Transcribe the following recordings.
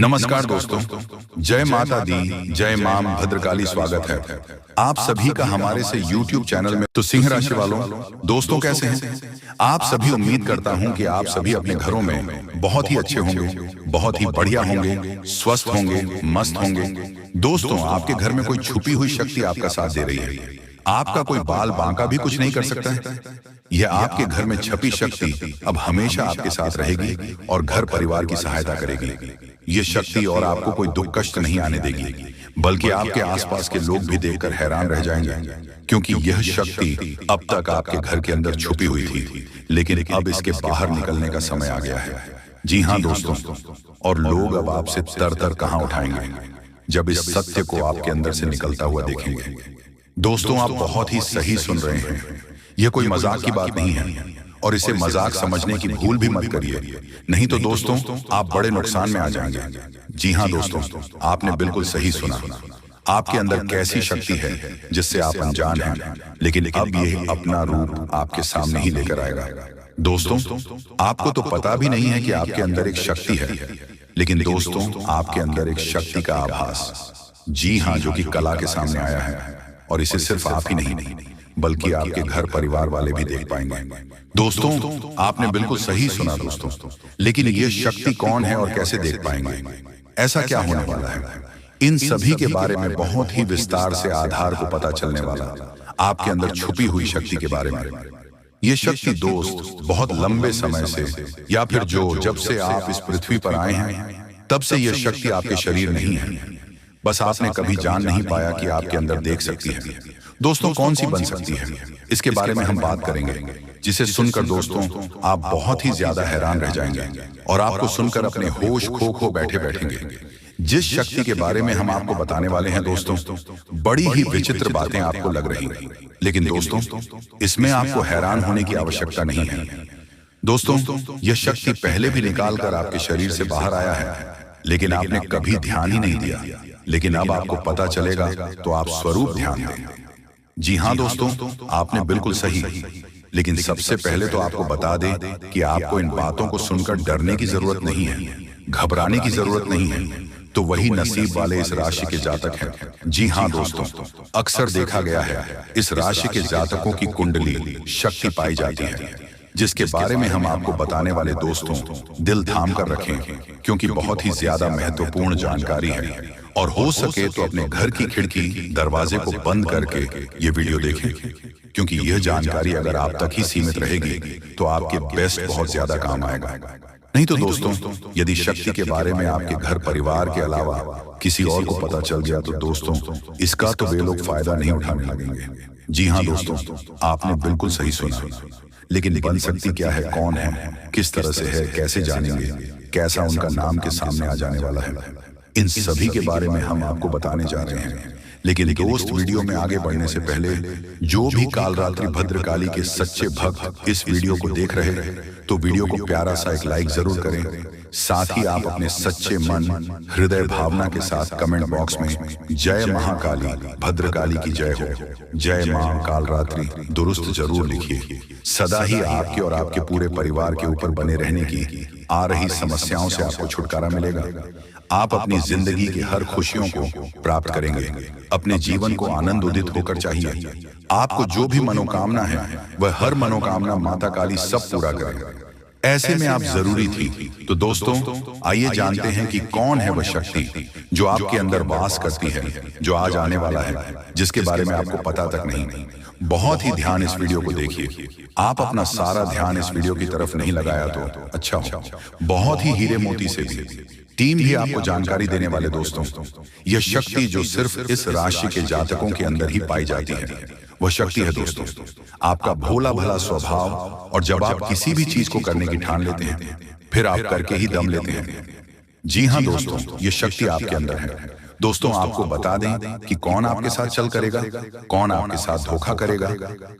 नमस्कार दोस्तों, जय माता दी, जय मां भद्रकाली। स्वागत है आप सभी का हमारे से YouTube चैनल में। तो सिंह राशि वालों दोस्तों कैसे हैं आप सभी? उम्मीद करता हूं कि आप सभी अपने घरों में बहुत ही अच्छे होंगे, बहुत ही बढ़िया होंगे, स्वस्थ होंगे, मस्त होंगे। दोस्तों, आपके घर में कोई छुपी हुई शक्ति आपका साथ दे रही है। आपका कोई बाल बांका भी कुछ नहीं कर सकता है। यह आपके घर में छपी शक्ति अब हमेशा आपके साथ रहेगी और घर परिवार की सहायता करेगी। ये शक्ति और आपको कोई दुख कष्ट नहीं आने देगी, बल्कि आपके आसपास के लोग भी देखकर हैरान रह जाएंगे, क्योंकि यह शक्ति अब तक आपके घर के अंदर छुपी हुई थी, लेकिन अब इसके बाहर निकलने का समय आ गया है। जी हाँ दोस्तों, और लोग अब आपसे तर कहां उठाएंगे जब इस सत्य को आपके अंदर से निकलता हुआ देखेंगे। दोस्तों, आप बहुत ही सही सुन रहे हैं। यह कोई मजाक की बात नहीं है और इसे मजाक समझने की भूल भी मत करिए, नहीं तो दोस्तों आप बड़े नुकसान में आ जाएंगे। जी हाँ दोस्तों, आपने बिल्कुल सही सुना। आपके अंदर कैसी शक्ति है जिससे आप अनजान हैं, लेकिन अब यह अपना रूप आपके सामने ही लेकर आएगा। दोस्तों, आपको तो पता भी नहीं है कि आपके अंदर एक शक्ति है, लेकिन दोस्तों आपके अंदर एक शक्ति का आभास, जी हाँ, जो कि कला के सामने आया है। और इसे सिर्फ आप ही नहीं बल्कि आपके घर परिवार वाले भी देख पाएंगे। दोस्तों, आपने बिल्कुल सही सुना दोस्तों, लेकिन ये शक्ति कौन है और कैसे देख पाएंगे? ऐसा क्या होने वाला है? इन सभी के बारे में बहुत ही विस्तार से आधार को पता चलने वाला आपके अंदर छुपी हुई शक्ति के बारे में। ये शक्ति दोस्त बहुत लंबे समय से, या फिर जब से आप इस पृथ्वी पर आए हैं तब से यह शक्ति आपके शरीर नहीं है, बस आपने कभी जान नहीं पाया कि आपके अंदर देख सकती है। दोस्तों, कौन सी बन सकती है, इसके बारे में हम बात करेंगे, जिसे सुनकर दोस्तों आप बहुत ही ज्यादा हैरान रह जाएंगे और आपको सुनकर अपने होश खो बैठेंगे। जिस शक्ति के बारे में हम आपको बताने वाले हैं दोस्तों, बड़ी ही विचित्र बातें आपको लग रही, लेकिन दोस्तों इसमें आपको हैरान होने की आवश्यकता नहीं है। दोस्तों, यह शक्ति पहले भी निकाल कर आपके शरीर से बाहर आया है, लेकिन आपने कभी ध्यान ही नहीं दिया। लेकिन अब आपको पता चलेगा तो आप स्वरूप ध्यान दें। जी हाँ दोस्तों, आपने बिल्कुल सही। लेकिन सबसे पहले तो आपको बता दें कि आपको इन बातों को सुनकर डरने की जरूरत नहीं है, घबराने की जरूरत नहीं है। तो वही नसीब वाले इस राशि के जातक हैं। जी हाँ दोस्तों, अक्सर देखा गया है इस राशि के जातकों की कुंडली शक्ति पाई जाती है, जिसके बारे में हम आपको बताने वाले दोस्तों दिल थाम कर रखें, क्योंकि बहुत ही ज्यादा महत्वपूर्ण जानकारी है। और हो सके तो अपने घर की खिड़की दरवाजे को बंद करके ये वीडियो देखें, क्योंकि यह जानकारी अगर आप तक ही सीमित रहेगी तो आपके बेस्ट बहुत ज्यादा काम आएगा। नहीं तो दोस्तों, यदि शक्ति के बारे में आपके घर परिवार के अलावा किसी और को पता चल गया तो दोस्तों इसका तो वे लोग फायदा नहीं उठाने लगेंगे। जी हाँ दोस्तों, आपने बिल्कुल सही सुना। लेकिन बन सकती क्या है, कौन है, किस तरह से है, कैसे जानेंगे, कैसा उनका नाम के सामने आ जाने वाला है, इन सभी के बारे में हम आपको बताने जा रहे हैं। लेकिन दोस्त, वीडियो में आगे बढ़ने से पहले जो भी कालरात्रि भद्रकाली के सच्चे भक्त इस वीडियो को देख रहे तो वीडियो को प्यारा सा एक लाइक जरूर करें। साथ ही आप अपने सच्चे मन हृदय भावना के साथ कमेंट बॉक्स में जय महाकाली भद्रकाली की जय हो, जय मां कालरात्रि दुरुस्त जरूर लिखिए। सदा ही आपके और आपके पूरे परिवार के ऊपर बने रहने की आ रही समस्याओं से आपको छुटकारा मिलेगा। आप अपनी जिंदगी की हर खुशियों को प्राप्त करेंगे। अपने जीवन को आनंद उदित होकर चाहिए। आपको जो भी मनोकामना है वह हर मनोकामना माता काली सब पूरा करें। ऐसे में आप जरूरी थी। तो दोस्तों आइए जानते हैं कि कौन है वह शक्ति जो आपके अंदर वास करती है, जो आज आने वाला है, जिसके बारे में आपको पता तक नहीं। बहुत ही ध्यान इस वीडियो को देखिए। आप अपना सारा ध्यान इस वीडियो की तरफ नहीं लगाया तो अच्छा हो। बहुत ही हीरे मोती से भी टीम भी आपको जानकारी देने वाले दोस्तों, यह शक्ति जो सिर्फ इस राशि के जातकों के अंदर ही पाई जाती है, वह शक्ति है दोस्तों आपका भोला भला स्वभाव। और जब आप किसी भी चीज को करने की ठान लेते हैं फिर आप करके ही दम लेते हैं। जी हाँ दोस्तों, यह शक्ति आपके अंदर है। दोस्तों आपको बता दें कि कौन आपके साथ चल करेगा, कौन आपके साथ धोखा करेगा,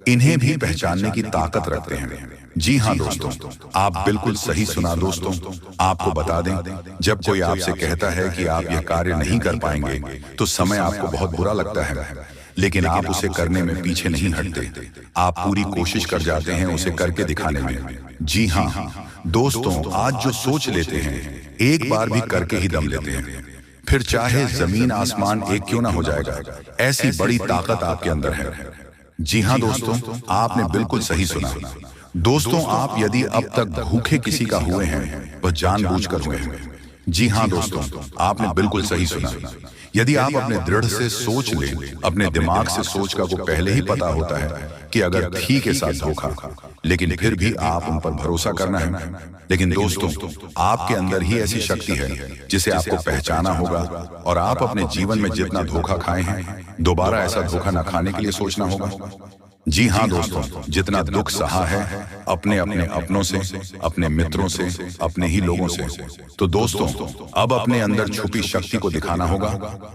इन्हें भी पहचानने की ताकत रखते हैं। जी हाँ दोस्तों, आप बिल्कुल सही सुना दोस्तों। आपको बता दें, जब कोई आपसे कहता है कि आप यह कार्य नहीं कर पाएंगे तो समय आपको बहुत बुरा लगता है। लेकिन आप उसे करने में पीछे नहीं हटते। आप पूरी कोशिश कर जाते हैं उसे करके दिखाने में। जी हाँ दोस्तों, आज जो सोच लेते हैं एक बार भी करके ही दम लेते हैं, फिर चाहे जमीन आसमान एक क्यों ना हो जाएगा, ऐसी बड़ी ताकत आपके अंदर है। जी हाँ दोस्तों, आपने बिल्कुल सही सुना। दोस्तों, आप यदि अब तक भूखे किसी का हुए हैं वह जानबूझकर हुए हैं। जी हाँ दोस्तों, आपने बिल्कुल सही सुना। यदि आप अपने दृढ़ से सोच लें, अपने दिमाग से सोच का को पहले ही पता होता है कि अगर थी के साथ धोखा, लेकिन फिर भी आप उन पर भरोसा करना है। लेकिन दोस्तों, आपके अंदर ही ऐसी शक्ति है जिसे आपको पहचाना होगा, और आप अपने जीवन में जितना धोखा खाए हैं दोबारा ऐसा धोखा न खाने के लिए सोचना होगा। जी हाँ दोस्तों, जितना दुख सहा है अपने अपने अपनों से, अपने मित्रों से, अपने ही लोगों से, तो दोस्तों अब अपने अंदर छुपी शक्ति को दिखाना होगा।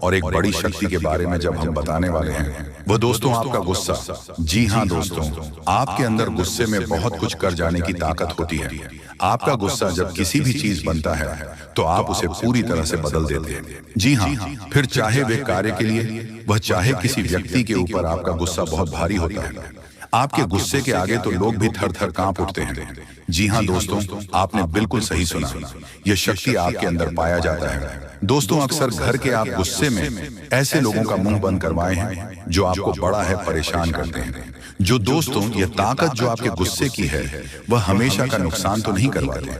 और एक बड़ी शक्ति के बारे में जब हम बताने वाले हैं वो दोस्तों आपका गुस्सा। जी हाँ दोस्तों, आपके अंदर गुस्से में बहुत कुछ कर जाने की ताकत होती है। आपका गुस्सा जब किसी भी चीज बनता है तो आप उसे पूरी तरह से बदल देते हैं। जी हाँ, फिर चाहे वे कार्य के लिए, वह चाहे किसी व्यक्ति के ऊपर आपका गुस्सा बहुत भारी होता है। आपके गुस्से के आगे तो लोग भी थर थर कांप उठते हैं। जी हाँ दोस्तों, आपने बिल्कुल सही सुना। यह शक्ति आपके अंदर पाया जाता है। दोस्तों, अक्सर घर के आप गुस्से में ऐसे लोगों का मुंह बंद करवाए हैं जो आपको बड़ा है परेशान करते हैं। जो दोस्तों यह ताकत जो आपके गुस्से की है वह हमेशा का नुकसान तो नहीं करवाते,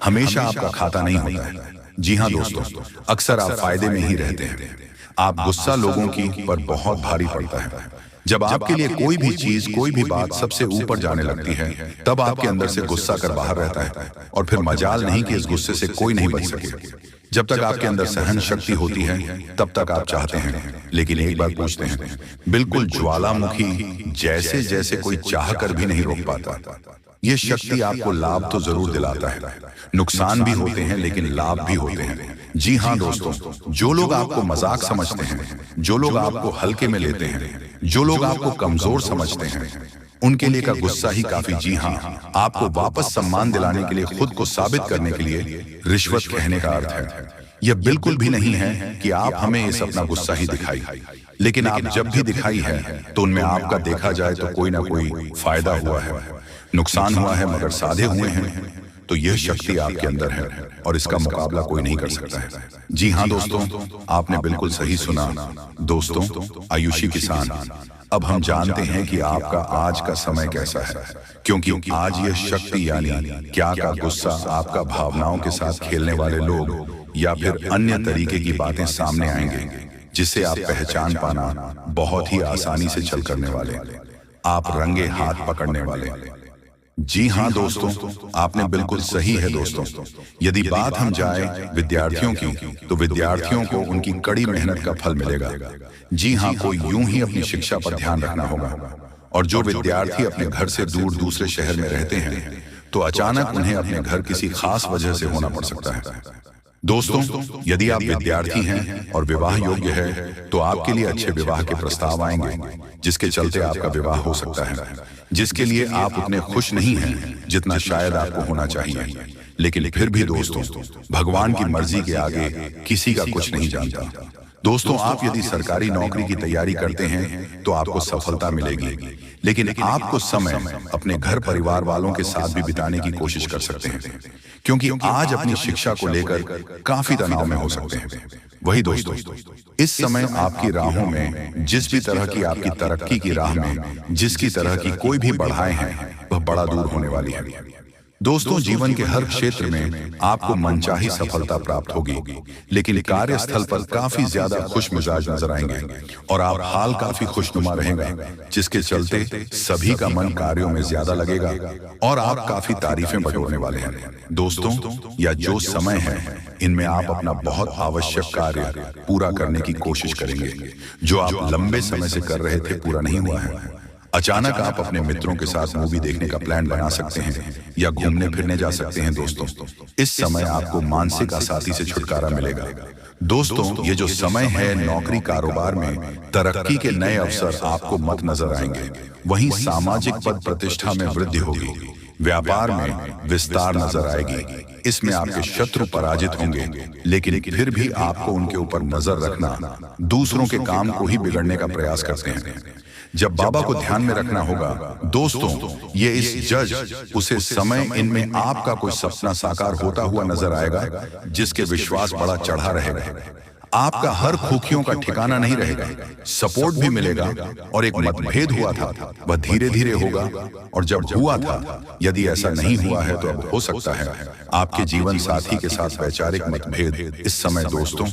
हमेशा आपका खाता नहीं होता है। जी हाँ दोस्तों, अक्सर आप फायदे में ही रहते हैं। आप गुस्सा लोगों की पर बहुत भारी पड़ता है। जब आपके लिए कोई भी चीज, कोई भी बात सबसे ऊपर जाने लगती है तब आपके अंदर से गुस्सा कर बाहर रहता है, और फिर मजाल नहीं कि इस गुस्से से कोई नहीं बच सके। जब तक आपके अंदर सहन शक्ति होती है तब तक आप चाहते हैं, लेकिन एक बार पूछते हैं, बिल्कुल ज्वालामुखी जैसे जैसे कोई चाह कर भी नहीं रोक पाता। ये शक्ति आपको लाभ तो जरूर दिलाता है, नुकसान भी होते हैं लेकिन लाभ भी होते हैं। जी हाँ दोस्तों, जो लोग आपको मजाक समझते हैं, जो लोग आपको हल्के में लेते हैं, जो लोग आपको कमजोर समझते हैं, उनके लिए का गुस्सा ही काफी। जी हाँ, आपको वापस सम्मान दिलाने के लिए, खुद को साबित करने के लिए रिश्वत कहने का अर्थ है। यह बिल्कुल भी नहीं है कि आप हमें इस अपना गुस्सा ही दिखाई, लेकिन आप जब भी दिखाई है तो उनमें आपका देखा जाए तो कोई ना कोई फायदा हुआ है, नुकसान हुआ है, मगर साधे हुए हैं। तो यह शक्ति आपके अंदर है और इसका मुकाबला कोई नहीं कर सकता है। जी हाँ दोस्तों, आपने बिल्कुल सही सुना। दोस्तों, आयुषी किसान, अब हम जानते हैं कि आपका आज का समय कैसा है, क्योंकि आज यह शक्ति यानी क्या का गुस्सा, आपका भावनाओं के साथ खेलने वाले लोग या फिर अन्य तरीके की बातें सामने आएंगे जिसे आप पहचान पाना बहुत ही आसानी से चल करने वाले, आप रंगे हाथ पकड़ने वाले। जी हाँ दोस्तों, आपने बिल्कुल सही है। दोस्तों, यदि बात हम जाए विद्यार्थियों की, तो विद्यार्थियों को उनकी कड़ी मेहनत का फल मिलेगा। जी हाँ, कोई यूं ही अपनी शिक्षा पर ध्यान रखना होगा। और जो विद्यार्थी अपने घर से दूर दूसरे शहर में रहते हैं तो अचानक उन्हें अपने घर किसी खास वजह से होना पड़ सकता है। दोस्तों, यदि आप विद्यार्थी हैं और विवाह योग्य है तो आपके लिए अच्छे विवाह के प्रस्ताव आएंगे जिसके चलते आपका विवाह हो सकता है, जिसके लिए आप उतने खुश नहीं हैं जितना शायद आपको होना चाहिए। लेकिन फिर भी दोस्तों, भगवान की मर्जी के आगे किसी का कुछ नहीं जानता। दोस्तों, आप यदि सरकारी नौकरी की तैयारी करते हैं तो आपको सफलता मिलेगी, लेकिन आपको समय अपने घर परिवार वालों के साथ भी बिताने की कोशिश कर सकते हैं, क्योंकि आज अपनी शिक्षा को लेकर काफी तनाव में हो सकते हैं। वही दोस्तों, इस समय आपकी राहों में, जिस भी तरह की आपकी तरक्की की राह में जिसकी तरह की कोई भी बढ़ाएं हैं वह बड़ा दूर होने वाली है। दोस्तों, जीवन के हर क्षेत्र में आपको मनचाही सफलता प्राप्त होगी, लेकिन कार्यस्थल पर काफी ज्यादा खुश मिजाज नजर आएंगे और आप हाल काफी खुशनुमा रहेगा, जिसके चलते सभी का मन कार्यों में ज्यादा लगेगा और आप काफी तारीफें बटोरने वाले हैं। दोस्तों, या जो समय है इनमें आप अपना बहुत आवश्यक कार्य पूरा करने की कोशिश करेंगे जो आप लंबे समय से कर रहे थे, पूरा नहीं हुआ है। अचानक आप अपने मित्रों के साथ मूवी देखने का प्लान बना सकते हैं या घूमने फिरने जा सकते हैं। दोस्तों, इस समय आपको मानसिक अशांति से छुटकारा मिलेगा। दोस्तों, ये जो समय है, नौकरी कारोबार में तरक्की के नए अवसर आपको मत नजर आएंगे। वहीं सामाजिक पद प्रतिष्ठा में वृद्धि होगी। व्यापार में विस्तार नजर आएगी। इसमें आपके शत्रु पराजित होंगे, लेकिन फिर भी आपको उनके ऊपर नजर रखना, दूसरों के काम को ही बिगड़ने का प्रयास करते हैं। जब बाबा को ध्यान में रखना होगा दोस्तों, ये इस जज उसे समय इनमें आपका कोई सपना साकार होता हुआ नजर आएगा, जिसके विश्वास बड़ा चढ़ा रहेगा। आपका हर खूखियों का ठिकाना नहीं रहेगा, सपोर्ट भी मिलेगा। और एक मतभेद हुआ था, वह धीरे धीरे होगा। और जब हुआ था, यदि ऐसा नहीं हुआ है तो अब हो सकता है आपके जीवन साथी के साथ वैचारिक मतभेद। इस समय दोस्तों,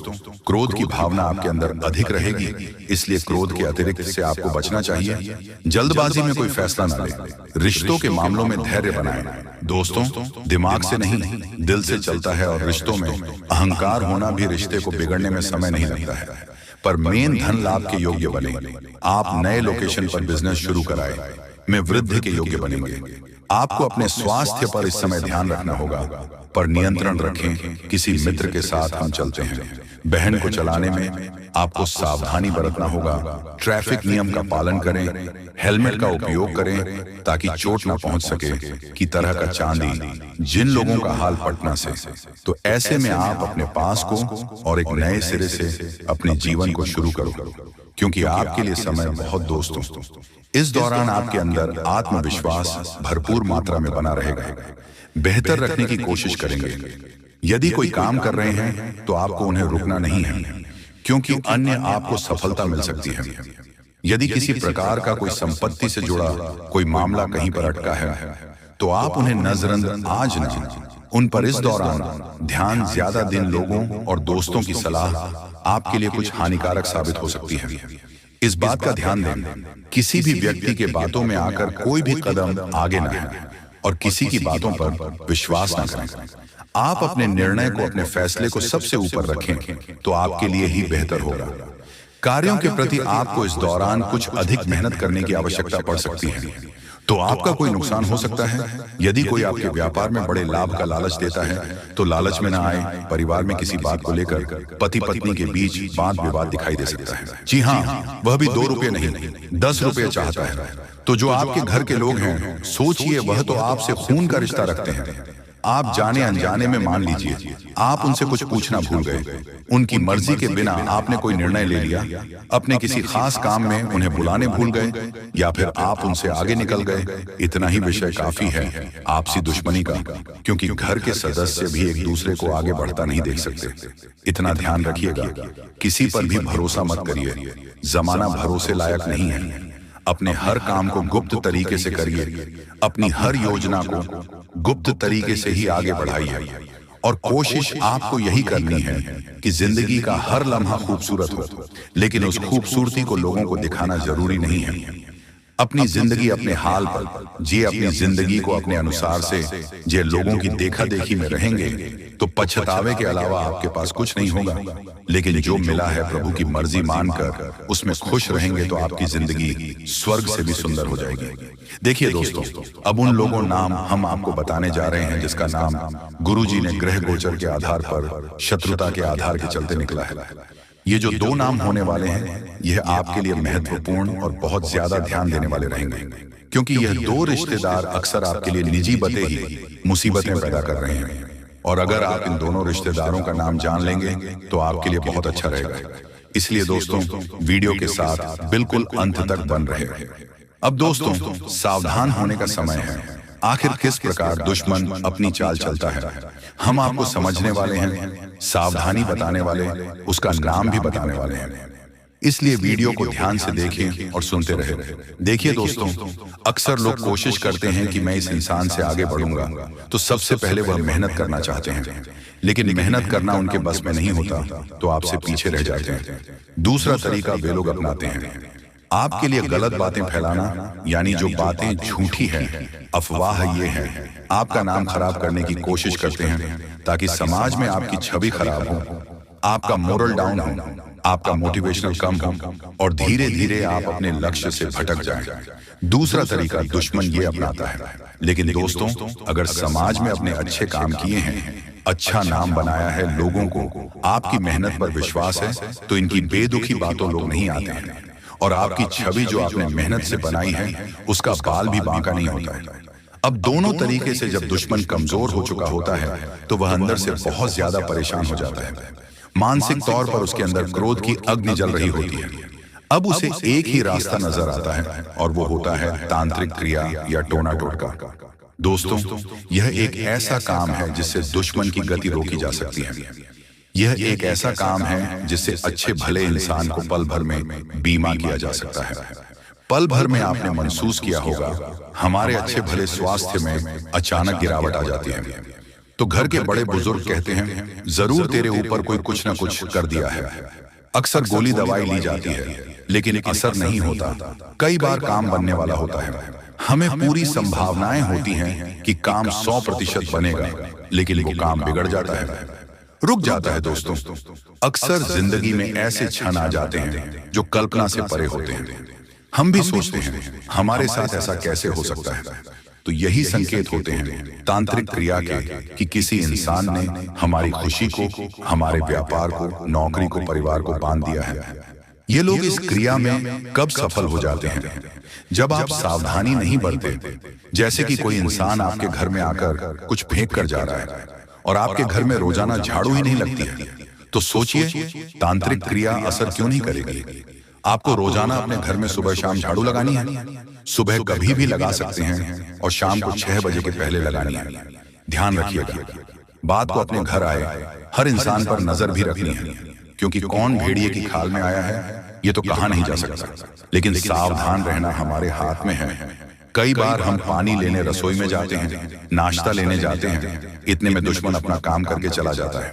क्रोध की भावना आपके अंदर अधिक रहेगी, इसलिए क्रोध के अतिरिक्त से आपको बचना चाहिए। जल्दबाजी में कोई फैसला न ले। रिश्तों के मामलों में धैर्य बनाएं दोस्तों, दिमाग से नहीं दिल से चलता है। और रिश्तों में अहंकार होना भी रिश्ते को बिगड़ने में समय नहीं लगता है। पर मेन धन लाभ के योग्य बने। आप नए लोकेशन पर बिजनेस शुरू कराएं, में वृद्धि के योग्य बनेंगे। आपको अपने स्वास्थ्य पर इस समय ध्यान रखना होगा, पर नियंत्रण रखें। किसी मित्र के साथ हम चलते हैं, बहन को चलाने में आपको सावधानी बरतना होगा। ट्रैफिक नियम का पालन करें, हेलमेट का उपयोग करें ताकि चोट ना पहुंच सके। की तरह का चांदी जिन लोगों का हाल पटना से। तो ऐसे में आप अपने पास को और एक नए सिरे से अपने जीवन को शुरू करो, क्योंकि आपके लिए समय बहुत दोस्तों। इस दौरान आपके अंदर आत्मविश्वास भरपूर मात्रा में बना रहेगा। बेहतर रखने की कोशिश करेंगे। यदि कोई काम कर रहे हैं तो आपको उन्हें रुकना नहीं है, क्योंकि अन्य आपको सफलता मिल सकती है। यदि किसी प्रकार का कोई संपत्ति से जुड़ा कोई मामला कहीं पर अटका है तो आप उन्हें नजरअंदाज ना, उन पर इस दौरान ध्यान ज्यादा दिन लोगों और दोस्तों की सलाह आपके लिए कुछ हानिकारक साबित हो सकती है। इस बात का ध्यान दें, किसी भी व्यक्ति के बातों में आकर कोई भी कदम आगे ना है और किसी की बातों पर विश्वास ना करें। आप अपने निर्णय को, अपने फैसले को सबसे ऊपर रखें तो आपके लिए ही बेहतर होगा। कार्यों के प्रति आपको इस दौरान कुछ अधिक मेहनत करने की आवश्यकता पड़ सकती है, तो आपका कोई नुकसान हो सकता है। यदि कोई आपके व्यापार में बड़े लाभ का लालच देता है तो लालच में ना आए। परिवार में किसी बात को लेकर पति पत्नी के बीच वाद विवाद दिखाई दे सकता है। जी हाँ, वह भी 2 रुपये नहीं 10 रुपये चाहता है। तो जो आपके घर के लोग हैं, सोचिए वह तो आपसे खून का रिश्ता रखते हैं। आप जाने अनजाने में मान लीजिए आप उनसे कुछ पूछना भूल गए, उनकी मर्जी के बिना आपने कोई निर्णय ले लिया, अपने किसी खास काम में उन्हें बुलाने भूल गए, या फिर आप उनसे आगे निकल गए। इतना ही विषय काफी है आपसी दुश्मनी का, क्योंकि घर के सदस्य भी एक दूसरे को आगे बढ़ता नहीं देख सकते। इतना ध्यान रखिएगा, किसी पर भी भरोसा मत करिए। जमाना भरोसे लायक नहीं है। अपने हर काम को गुप्त तरीके से करिए, अपनी हर योजना को गुप्त तरीके से ही आगे बढ़ाइए। और कोशिश आपको यही करनी है कि जिंदगी का हर लम्हा खूबसूरत हो, लेकिन उस खूबसूरती को लोगों को दिखाना जरूरी नहीं है। अपनी जिंदगी अपने हाल पर जिए, अपनी जिंदगी को अपने अनुसार से जे लोगों की देखा देखी में रहेंगे तो पछतावे के अलावा आपके पास कुछ नहीं होगा। लेकिन जो मिला है प्रभु की मर्जी मानकर उसमें खुश रहेंगे तो आपकी जिंदगी स्वर्ग से भी सुंदर हो जाएगी। देखिए दोस्तों, अब उन लोगों नाम हम आपको बताने जा रहे हैं जिसका नाम गुरुजी ने ग्रह गोचर के आधार पर, शत्रुता के आधार के चलते निकला है। ये जो 2 नाम होने वाले हैं, यह आपके लिए महत्वपूर्ण और बहुत ज्यादा ध्यान देने वाले रहेंगे, क्योंकि यह 2 रिश्तेदार अक्सर आपके लिए निजी बते ही मुसीबतें पैदा कर रहे हैं। और अगर आप इन दोनों रिश्तेदारों का नाम जान लेंगे तो आपके लिए बहुत अच्छा रहेगा। इसलिए दोस्तों, वीडियो के साथ बिल्कुल अंत तक बन रहे। अब दोस्तों, सावधान होने का समय है। आखिर किस प्रकार दुश्मन अपनी चाल चलता है, हम आपको समझने वाले हैं, सावधानी बताने वाले, उसका नाम भी बताने वाले हैं। इसलिए वीडियो को ध्यान से देखें और सुनते रहे। देखिए दोस्तों, अक्सर लोग कोशिश करते हैं कि मैं इस इंसान से आगे बढ़ूंगा, तो सबसे पहले वह मेहनत करना चाहते हैं, लेकिन मेहनत करना उनके बस में नहीं होता तो आपसे पीछे रह जाते हैं। दूसरा तरीका वे लोग अपनाते हैं, आपके लिए गलत बातें फैलाना, यानी जो बातें झूठी हैं, अफवाह ये है, आपका नाम खराब करने की कोशिश करते हैं ताकि समाज में आपकी छवि खराब हो, आपका मोरल डाउन हो, आपका मोटिवेशनल कम हो और धीरे धीरे आप अपने लक्ष्य से भटक जाएं। दूसरा तरीका दुश्मन ये अपनाता है। लेकिन दोस्तों, अगर समाज में अपने अच्छे काम किए हैं, अच्छा नाम बनाया है, लोगों को आपकी मेहनत पर विश्वास है, तो इनकी बेदुखी बातों लोग नहीं आते हैं। और आपकी छवि जो आपने मेहनत से बनाई है, उसका बाल भी बांका नहीं होता है। अब दोनों तरीके से जब दुश्मन कमजोर हो चुका होता है तो वह अंदर से बहुत ज्यादा परेशान हो जाता है। मानसिक तौर पर उसके अंदर क्रोध की अग्नि जल रही होती है। अब उसे एक ही रास्ता नजर आता है और वो होता है तांत्रिक क्रिया या टोना टोटका। दोस्तों, यह एक ऐसा काम है जिससे दुश्मन की गति रोकी जा सकती है। यह एक ऐसा काम है जिससे अच्छे भले इंसान को पल भर में बीमा किया जा सकता है। पल भर में आपने महसूस किया होगा, हमारे अच्छे भले स्वास्थ्य में अचानक गिरावट आ जाती है। तो घर के बड़े बुजुर्ग कहते हैं, जरूर तेरे ऊपर कोई कुछ ना कुछ कर दिया है। अक्सर गोली दवाई ली जाती है लेकिन असर नहीं होता। कई बार काम बनने वाला होता है। हमें पूरी संभावनाएं होती हैं कि काम 100% बनेगा, लेकिन वो काम बिगड़ जाता है, रुक जाता है। दोस्तों, अक्सर जिंदगी में ऐसे क्षण आ जाते हैं जो कल्पना से परे होते हैं। हम भी सोचते हैं हमारे साथ ऐसा कैसे हो सकता है। तो यही संकेत होते हैं तांत्रिक क्रिया के कि किसी इंसान ने हमारी खुशी को, हमारे व्यापार को, नौकरी को, परिवार को बांध दिया है। ये लोग इस क्रिया में कब सफल हो जाते हैं? जब आप सावधानी नहीं बरते। जैसे कि कोई इंसान आपके घर में आकर कुछ फेंक कर जा रहा है और आपके घर में रोजाना झाड़ू ही नहीं लगती है, तो सोचिए तांत्रिक क्रिया असर क्यों नहीं करेगी। आपको रोजाना अपने घर में सुबह शाम झाड़ू लगानी है। सुबह कभी भी लगा सकते हैं और शाम को 6 बजे के पहले लगानी है। ध्यान रखिएगा, बात को अपने घर आए हर इंसान पर नजर भी रखनी है, क्योंकि कौन भेड़िए की खाल में आया है ये तो कहा नहीं जा सकता। लेकिन सावधान रहना हमारे हाथ में है। कई बार हम पानी लेने रसोई में जाते हैं, नाश्ता लेने जाते हैं, इतने में दुश्मन अपना काम करके चला जाता है।